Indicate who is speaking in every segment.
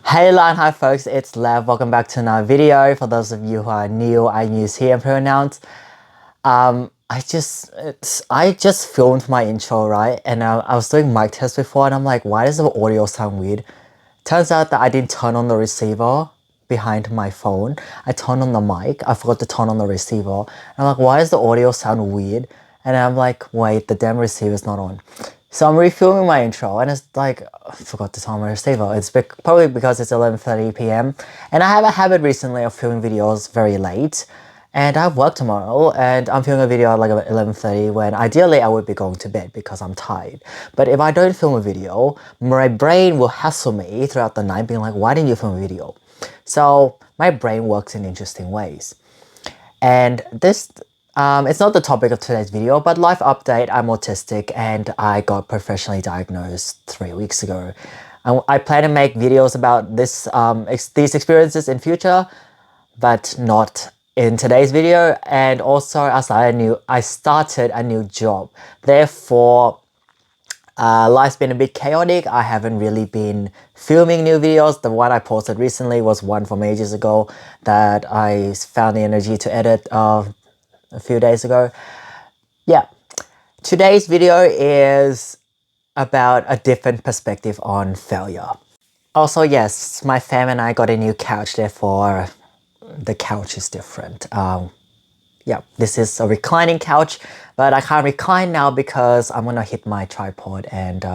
Speaker 1: Hey Lan, hi folks, it's Lev. Welcome back to another video. For those of you who are new, I use he and pronouns. I just filmed my intro, right? And I was doing mic test before, and I'm like, why does the audio sound weird? Turns out that I didn't turn on the receiver behind my phone. I turned on the mic. I forgot to turn on the receiver. And I'm like, why does the audio sound weird? And I'm like, wait, the damn receiver's not on. So I'm refilming my intro, and it's like, I forgot to turn on my receiver. It's probably because it's 11:30 p.m. And I have a habit recently of filming videos very late. And I have work tomorrow, and I'm filming a video at like 11:30 when ideally I would be going to bed because I'm tired. But if I don't film a video, my brain will hassle me throughout the night being like, why didn't you film a video? So my brain works in interesting ways. And it's not the topic of today's video, but life update. I'm autistic and I got professionally diagnosed 3 weeks ago. I plan to make videos about these experiences in future, but not in today's video. And also, I started a new job. Therefore, life's been a bit chaotic. I haven't really been filming new videos. The one I posted recently was one from ages ago that I found the energy to edit a few days ago. Yeah, today's video is about a different perspective on failure. Also, yes, my fam and I got a new couch, therefore the couch is different. Yeah, this is a reclining couch, but I can't recline now because I'm gonna hit my tripod and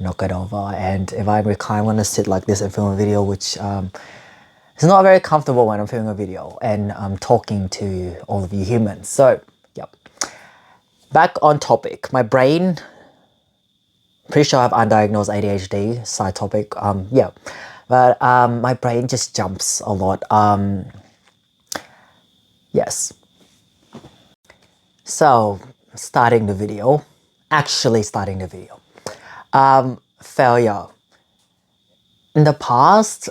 Speaker 1: knock it over. And if I recline, I'm gonna sit like this and film a video, which is not very comfortable when I'm filming a video and I'm talking to all of you humans. So, yep. Back on topic. My brain, pretty sure I have undiagnosed ADHD, side topic. Yeah. But my brain just jumps a lot. Yes. So, actually starting the video. Failure. In the past,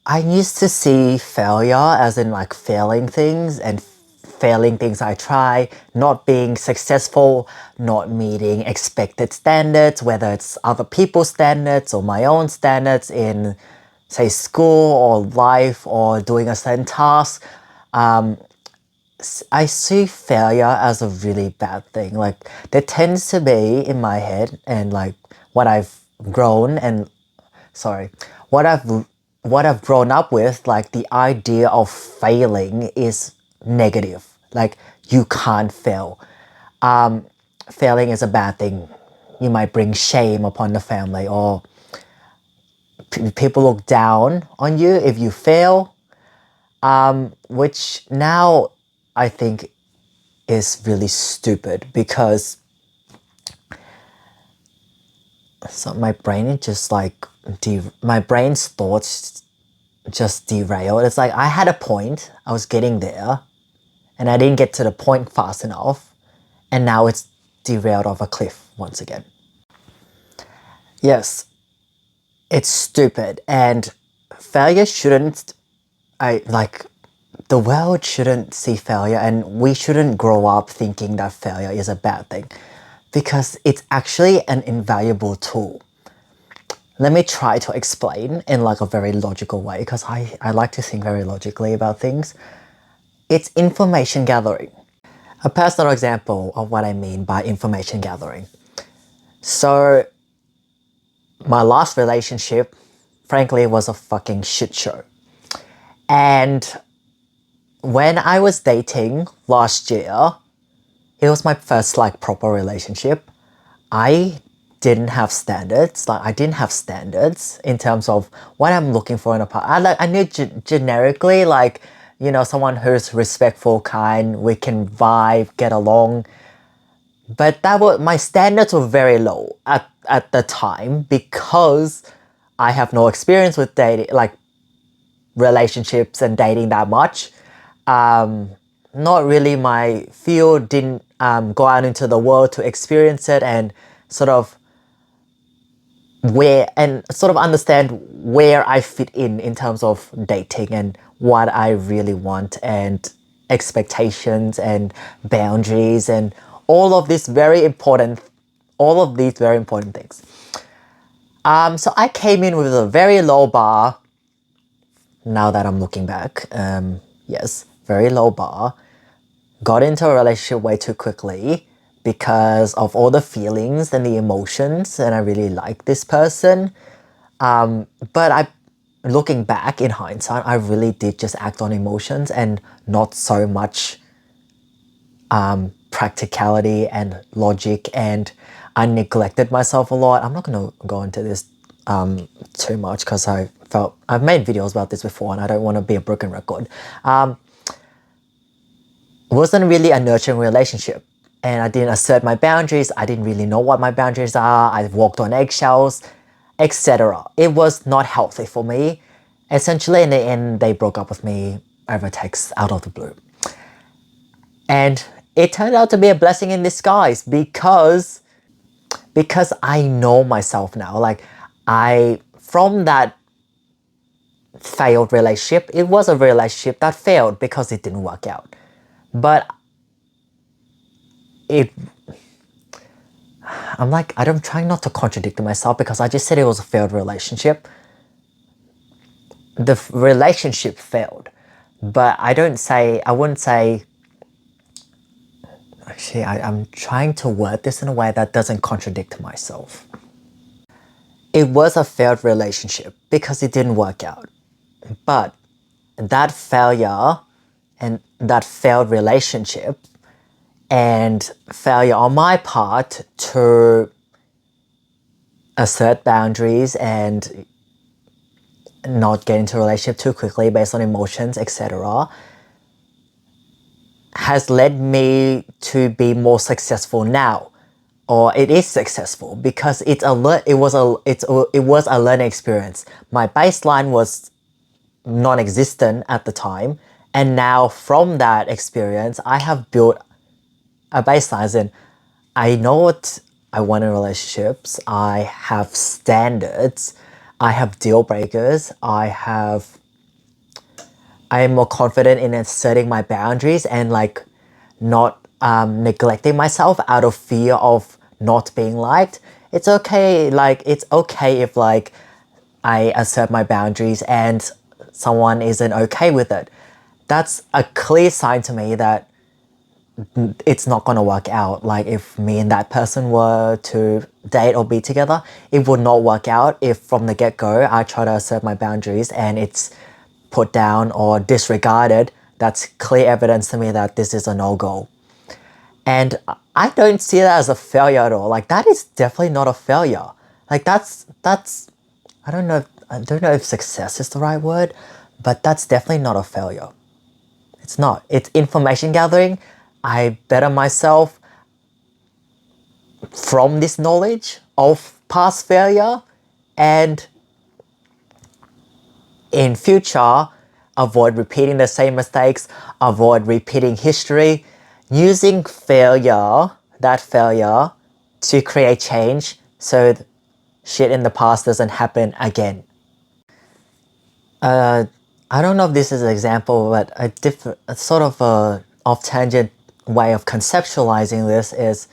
Speaker 1: I used to see failure as in like failing things and failing things I try, not being successful, not meeting expected standards, whether it's other people's standards or my own standards in, say, school or life or doing a certain task. I see failure as a really bad thing. Like, there tends to be in my head and like what I've grown and sorry, what I've grown up with, like the idea of failing is negative. Like, you can't fail. Failing is a bad thing. You might bring shame upon the family, or people look down on you if you fail, which now I think is really stupid because so my brain is just like my brain's thoughts just derailed. It's like I had a point, I was getting there, and I didn't get to the point fast enough, and now it's derailed off a cliff once again. Yes, it's stupid, and failure shouldn't, the world shouldn't see failure, and we shouldn't grow up thinking that failure is a bad thing, because it's actually an invaluable tool. Let me try to explain in like a very logical way, because I like to think very logically about things. It's information gathering. A personal example of what I mean by information gathering. So, my last relationship, frankly, was a fucking shit show. And when I was dating last year, it was my first like proper relationship. I didn't have standards. Like, I didn't have standards in terms of what I'm looking for in a partner. I knew generically, like, you know, someone who's respectful, kind, we can vibe, get along. But my standards were very low at the time because I have no experience with dating, like relationships and dating that much. Not really my field, didn't go out into the world to experience it and sort of understand where I fit in terms of dating and what I really want and expectations and boundaries and all of these very important things. So I came in with a very low bar now that I'm looking back. Yes, very low bar. Got into a relationship way too quickly because of all the feelings and the emotions, and I really like this person. But looking back in hindsight, I really did just act on emotions and not so much practicality and logic, and I neglected myself a lot. I'm not going to go into this too much because I've made videos about this before and I don't want to be a broken record. Wasn't really a nurturing relationship, and I didn't assert my boundaries. I didn't really know what my boundaries are. I walked on eggshells, etc. It was not healthy for me. Essentially, in the end, they broke up with me over text out of the blue. And it turned out to be a blessing in disguise because I know myself now. Like, from that failed relationship, it was a relationship that failed because it didn't work out. But I'm trying not to contradict myself because I just said it was a failed relationship. The relationship failed, but I wouldn't say, actually, I'm trying to word this in a way that doesn't contradict myself. It was a failed relationship because it didn't work out. But that failure and that failed relationship and failure on my part to assert boundaries and not get into a relationship too quickly based on emotions, etc., has led me to be more successful now, or it is successful because it was a learning experience. My baseline was non-existent at the time, and now from that experience, I have built a baseline. And I know what I want in relationships. I have standards. I have deal breakers. I am more confident in asserting my boundaries and like not neglecting myself out of fear of not being liked. It's okay. Like, it's okay if like I assert my boundaries and someone isn't okay with it. That's a clear sign to me that it's not going to work out. Like, if me and that person were to date or be together, it would not work out if from the get-go I try to assert my boundaries and it's put down or disregarded. That's clear evidence to me that this is a no-go. And I don't see that as a failure at all. Like, that is definitely not a failure. Like, that's I don't know if success is the right word, but that's definitely not a failure. It's not. It's information gathering. I better myself from this knowledge of past failure, and in future avoid repeating the same mistakes, avoid repeating history, using that failure to create change so shit in the past doesn't happen again. I don't know if this is an example, but a sort of a off-tangent way of conceptualizing this is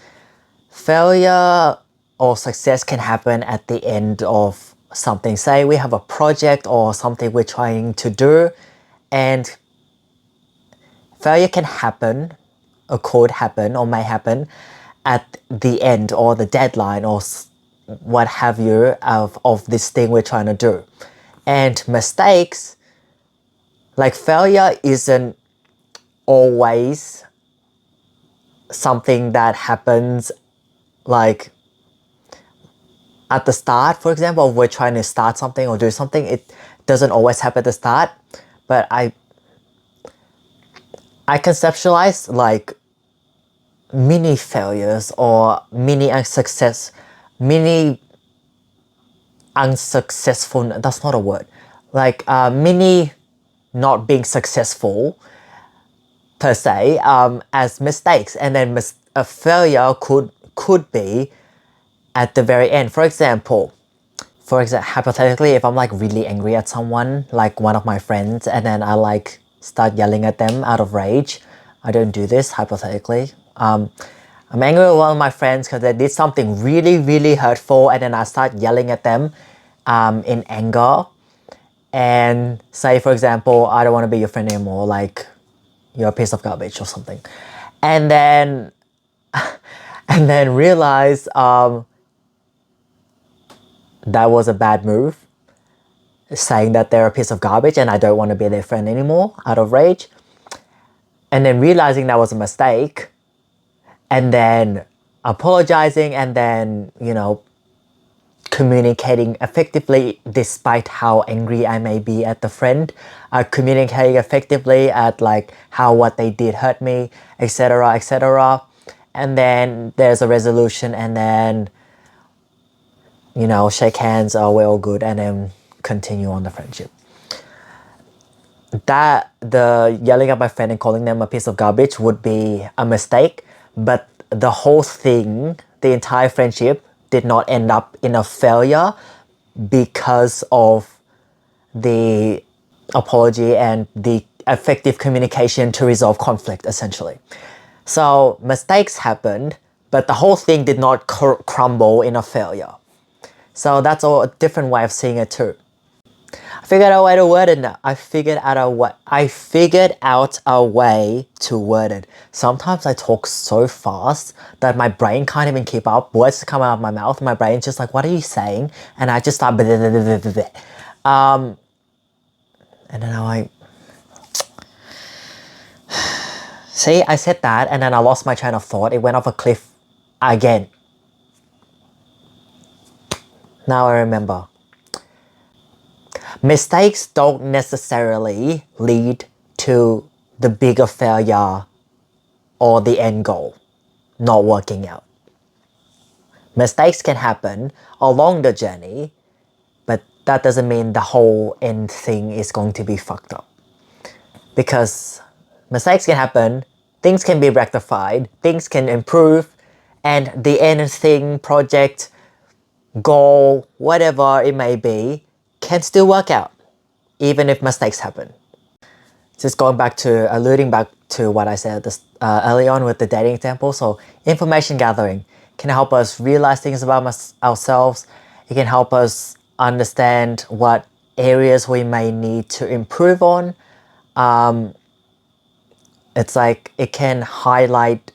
Speaker 1: failure or success can happen at the end of something. Say we have a project or something we're trying to do, and failure can happen, or could happen, or may happen at the end or the deadline or what have you of this thing we're trying to do. And mistakes, like failure isn't always something that happens like at the start. For example, if we're trying to start something or do something, it doesn't always happen at the start. But I conceptualize like mini failures or mini unsuccessful, that's not a word, like mini not being successful per se, as mistakes, and then a failure could be at the very end. For example, hypothetically, if I'm like really angry at someone, like one of my friends, and then I like start yelling at them out of rage. I don't do this, hypothetically. I'm angry with one of my friends because they did something really, really hurtful, and then I start yelling at them in anger. and say, for example, I don't want to be your friend anymore, like you're a piece of garbage or something, and then realize that was a bad move, saying that they're a piece of garbage and I don't want to be their friend anymore out of rage, and then realizing that was a mistake, and then apologizing, and then, you know, communicating effectively despite how angry I may be at the friend, communicating effectively at like how what they did hurt me, etc., etc. And then there's a resolution, and then, you know, shake hands, oh, we're all good, and then continue on the friendship. That the yelling at my friend and calling them a piece of garbage would be a mistake, but the whole thing, the entire friendship, did not end up in a failure because of the apology and the effective communication to resolve conflict, essentially. So mistakes happened, but the whole thing did not crumble in a failure. So that's a different way of seeing it too. I figured out a way to word it now. I figured out a way to word it. Sometimes I talk so fast that my brain can't even keep up. Words come out of my mouth. My brain's just like, what are you saying? And I just start and then I'm like, see, I said that and then I lost my train of thought. It went off a cliff again. Now I remember. Mistakes don't necessarily lead to the bigger failure or the end goal not working out. Mistakes can happen along the journey, but that doesn't mean the whole end thing is going to be fucked up. Because mistakes can happen, things can be rectified, things can improve, and the end thing, project, goal, whatever it may be, can still work out, even if mistakes happen. Just alluding back to what I said early on with the dating example. So information gathering can help us realize things about ourselves. It can help us understand what areas we may need to improve on. It's like it can highlight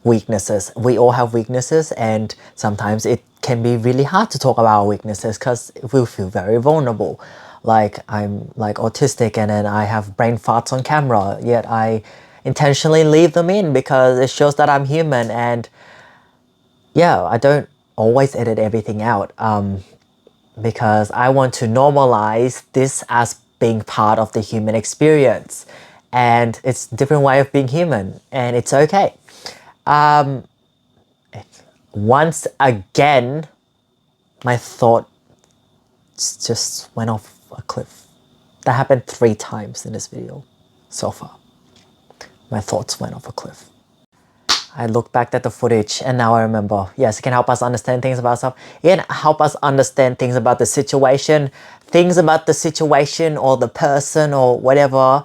Speaker 1: weaknesses. We all have weaknesses, and sometimes it can be really hard to talk about our weaknesses because we feel very vulnerable. Like I'm like autistic and then I have brain farts on camera, yet I intentionally leave them in because it shows that I'm human. And yeah, I don't always edit everything out because I want to normalize this as being part of the human experience. And it's a different way of being human, and it's okay. Once again, my thought just went off a cliff. That happened 3 times in this video so far. My thoughts went off a cliff. I look back at the footage and now I remember, yes, it can help us understand things about ourselves. It can help us understand things about the situation or the person or whatever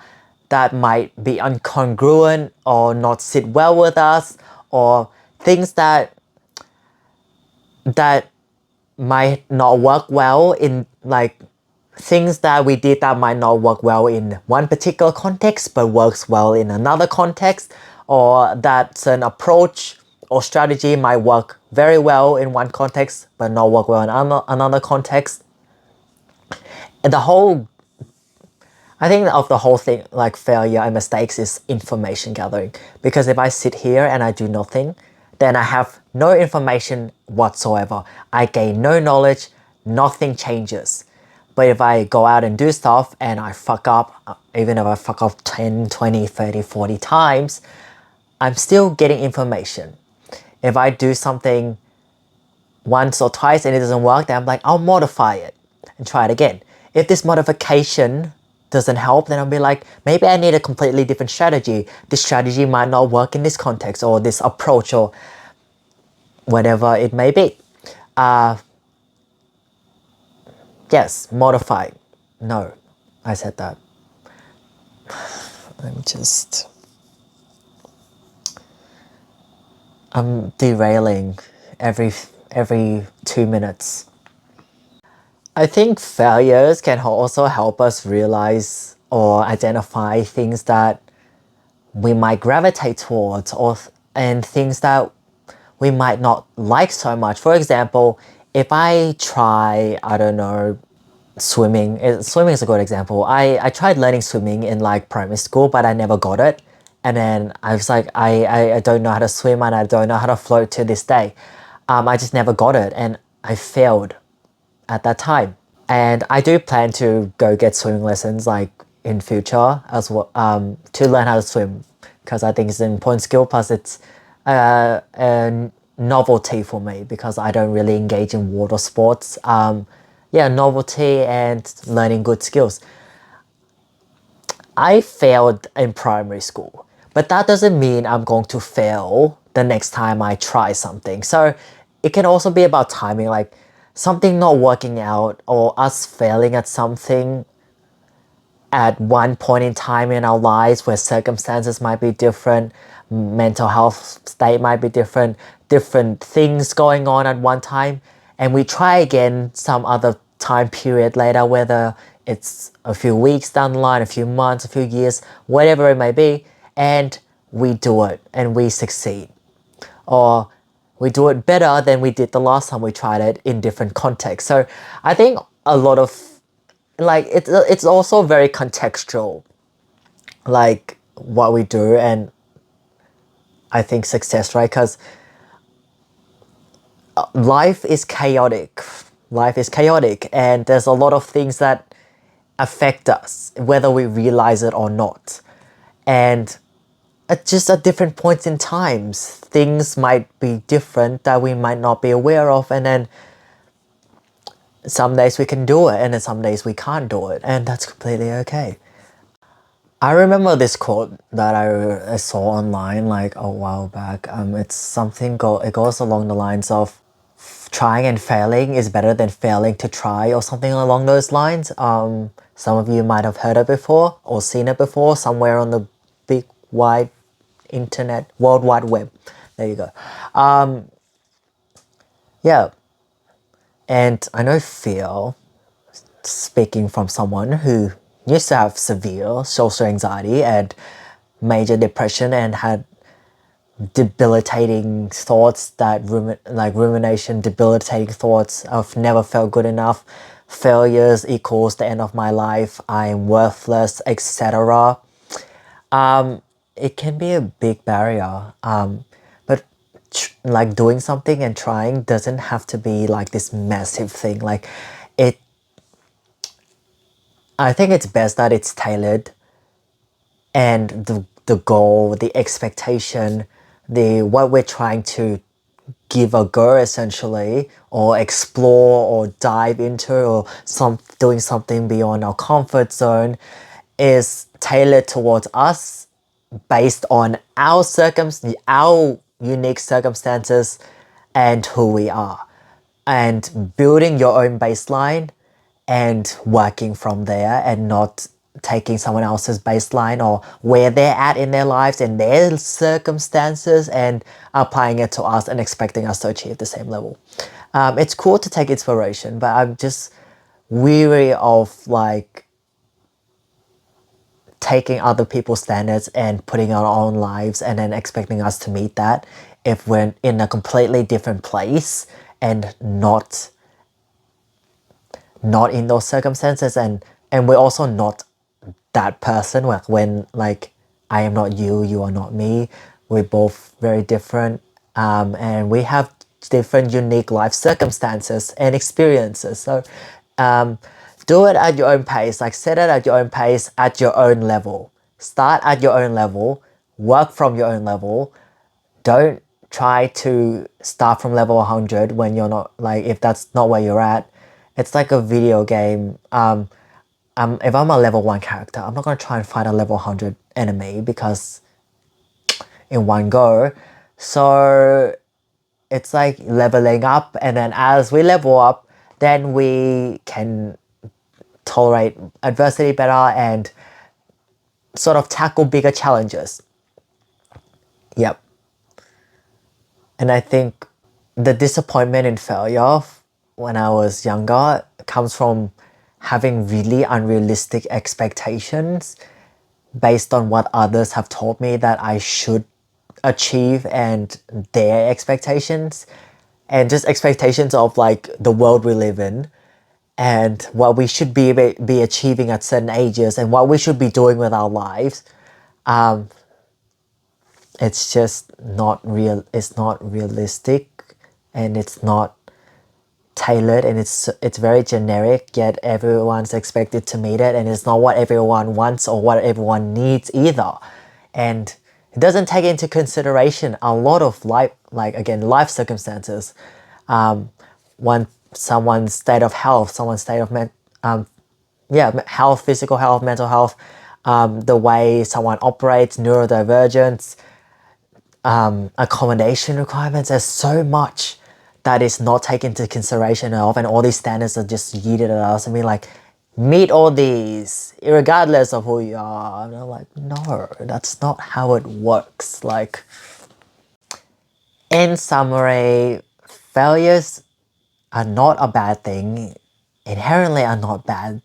Speaker 1: that might be incongruent or not sit well with us, or things that might not work well in, like, things that we did that might not work well in one particular context but works well in another context, or that certain approach or strategy might work very well in one context but not work well in another context. And I think of the whole thing, like failure and mistakes, is information gathering. Because if I sit here and I do nothing, then I have no information whatsoever. I gain no knowledge, nothing changes. But if I go out and do stuff and I fuck up, even if I fuck up 10, 20, 30, 40 times, I'm still getting information. If I do something once or twice and it doesn't work, then I'm like, I'll modify it and try it again. If this modification doesn't help, then I'll be like, maybe I need a completely different strategy. This strategy might not work in this context, or this approach, or whatever it may be. Yes, modify. No, I said that. I'm derailing every 2 minutes. I think failures can also help us realize or identify things that we might gravitate towards and things that we might not like so much. For example, if I try, I don't know, swimming. Swimming is a good example. I tried learning swimming in like primary school, but I never got it. And then I was like, I don't know how to swim and I don't know how to float to this day. I just never got it and I failed at that time. And I do plan to go get swimming lessons like in future as well, to learn how to swim because I think it's an important skill. Plus, it's a novelty for me because I don't really engage in water sports. Yeah, novelty and learning good skills. I failed in primary school, but that doesn't mean I'm going to fail the next time I try something. So it can also be about timing, like something not working out or us failing at something at one point in time in our lives where circumstances might be different, mental health state might be different, different things going on at one time, and we try again some other time period later, whether it's a few weeks down the line, a few months, a few years, whatever it may be, and we do it and we succeed. Or we do it better than we did the last time we tried it in different contexts. So I think a lot of like it's also very contextual, like what we do, and I think success, right? Because life is chaotic. Life is chaotic, and there's a lot of things that affect us, whether we realize it or not. And just at different points in times, things might be different that we might not be aware of, and then some days we can do it, and then some days we can't do it, and that's completely okay. I remember this quote that I saw online like a while back. It's something it goes along the lines of trying and failing is better than failing to try, or something along those lines. Some of you might have heard it before or seen it before somewhere on the big wide internet, world wide web. There you go. Yeah, and I know fear, speaking from someone who used to have severe social anxiety and major depression and had debilitating thoughts that like rumination, debilitating thoughts of never felt good enough, failures equals the end of my life, I'm worthless, etc. It can be a big barrier, but like doing something and trying doesn't have to be like this massive thing. Like it I think it's best that it's tailored, and the goal, the expectation, the what we're trying to give a go essentially, or explore or dive into, or doing something beyond our comfort zone, is tailored towards us based on our unique circumstances and who we are, and building your own baseline and working from there, and not taking someone else's baseline or where they're at in their lives and their circumstances and applying it to us and expecting us to achieve the same level. It's cool to take inspiration, but I'm just weary of like taking other people's standards and putting our own lives and then expecting us to meet that if we're in a completely different place and not in those circumstances, and we're also not that person. Like when like I am not you, you are not me, we're both very different, and we have different unique life circumstances and experiences. So do it at your own pace, like set it at your own pace, at your own level, start at your own level, work from your own level. Don't try to start from level 100 when you're not, like, if that's not where you're at. It's like a video game. If I'm a level 1 character, I'm not going to try and fight a level 100 enemy because in one go. So it's like leveling up, and then as we level up, then we can tolerate adversity better and sort of tackle bigger challenges. Yep. And I think the disappointment and failure when I was younger comes from having really unrealistic expectations based on what others have told me that I should achieve and their expectations and just expectations of like the world we live in and what we should be achieving at certain ages and what we should be doing with our lives. It's just not real. It's not realistic, and it's not tailored, and it's very generic. Yet everyone's expected to meet it, and it's not what everyone wants or what everyone needs either. And it doesn't take into consideration a lot of life, like again, life circumstances, one someone's state of health, someone's state of health, physical health, mental health, the way someone operates, neurodivergence, accommodation requirements. There's so much that is not taken into consideration of, and all these standards are just yeeted at us and be like, meet all these regardless of who you are. And I'm like, no, that's not how it works. Like, in summary, failures are not a bad thing, inherently are not bad.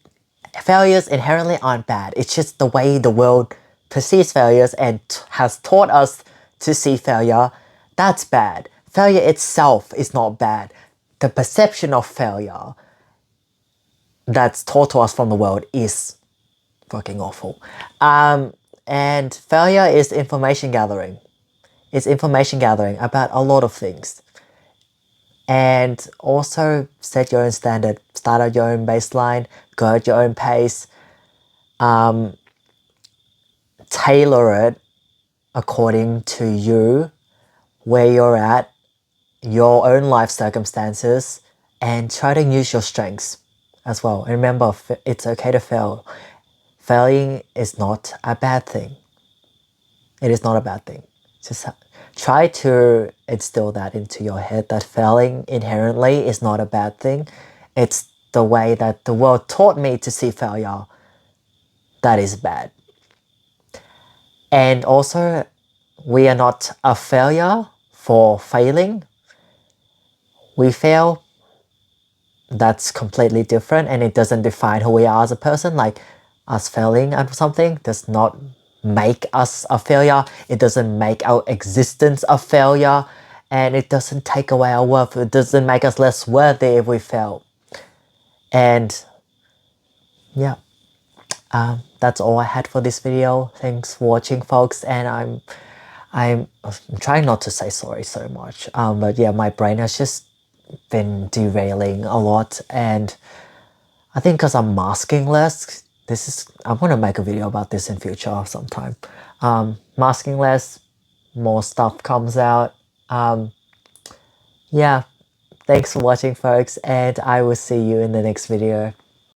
Speaker 1: Failures inherently aren't bad. It's just the way the world perceives failures and has taught us to see failure. That's bad. Failure itself is not bad. The perception of failure that's taught to us from the world is fucking awful. And failure is information gathering. It's information gathering about a lot of things. And also set your own standard, start at your own baseline, go at your own pace, tailor it according to you, where you're at, your own life circumstances, and try to use your strengths as well. And remember, it's okay to fail. Failing is not a bad thing. It is not a bad thing. Just try to instill that into your head, that failing inherently is not a bad thing. It's the way that the world taught me to see failure that is bad. And also, we are not a failure for failing. We fail. That's completely different, and it doesn't define who we are as a person. Like, us failing at something does not make us a failure. It doesn't make our existence a failure, and it doesn't take away our worth. It doesn't make us less worthy if we fail. And yeah, that's all I had for this video. Thanks for watching, folks, and I'm trying not to say sorry so much, but yeah, my brain has just been derailing a lot, and I think because I'm masking less, I'm gonna make a video about this in future sometime. Masking less, more stuff comes out. Yeah, thanks for watching, folks, and I will see you in the next video.